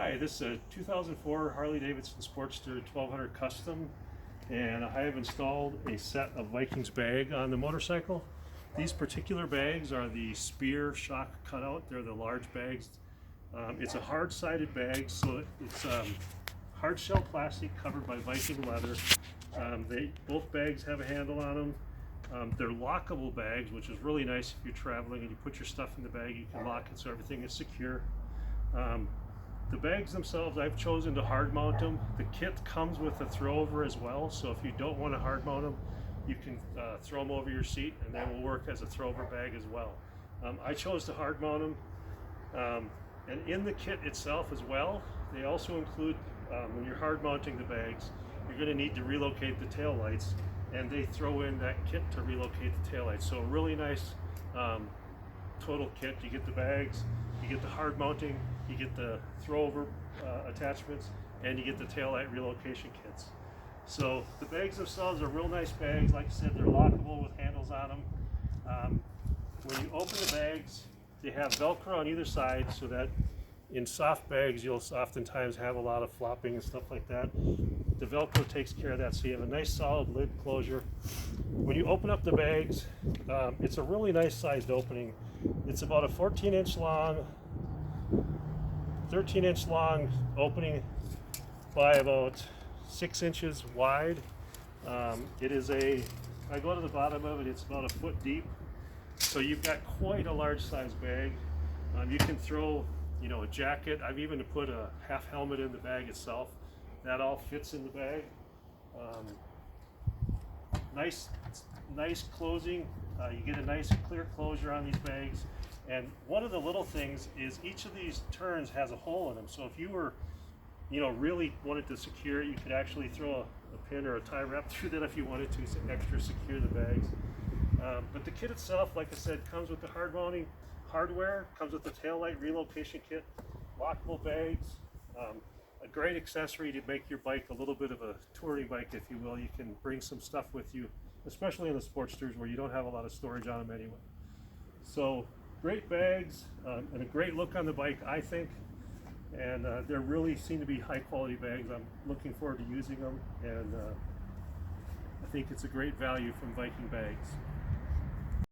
Hi, this is a 2004 Harley Davidson Sportster 1200 Custom, and I have installed a set of Viking's bag on the motorcycle. These particular bags are the Spear Shock Cutout. They're the large bags. It's a hard-sided bag, so it's hard shell plastic covered by Viking leather. Both bags have a handle on them. They're lockable bags, which is really nice if you're traveling and you put your stuff in the bag, you can lock it so everything is secure. The bags themselves, I've chosen to hard mount them. The kit comes with a throwover as well, so if you don't want to hard mount them, you can throw them over your seat and they will work as a throwover bag as well. I chose to hard mount them, and in the kit itself as well, they also include, when you're hard mounting the bags, you're going to need to relocate the tail lights, and they throw in that kit to relocate the tail lights. So a really nice total kit. You get the bags, you get the hard mounting, you get the throwover attachments, and you get the tail light relocation kits. So the bags themselves are real nice bags. Like I said, they're lockable with handles on them. When you open the bags, they have Velcro on either side, so that in soft bags you'll oftentimes have a lot of flopping and stuff like that. The Velcro takes care of that, so you have a nice solid lid closure. When you open up the bags, it's a really nice sized opening. It's about a 13-inch long opening by about 6 inches wide. I go to the bottom of it, it's about a foot deep. So you've got quite a large size bag. You can throw, a jacket. I've even put a half helmet in the bag itself. That all fits in the bag. Nice closing. You get a nice clear closure on these bags. And one of the little things is each of these turns has a hole in them. So if you were, really wanted to secure it, you could actually throw a pin or a tie wrap through that if you wanted to extra secure the bags. But the kit itself, like I said, comes with the hard mounting hardware, comes with the tail light relocation kit, lockable bags, a great accessory to make your bike a little bit of a touring bike, if you will. You can bring some stuff with you, especially in the Sportsters where you don't have a lot of storage on them anyway. So great bags and a great look on the bike, I think. And they really seem to be high quality bags. I'm looking forward to using them, and I think it's a great value from VikingBags.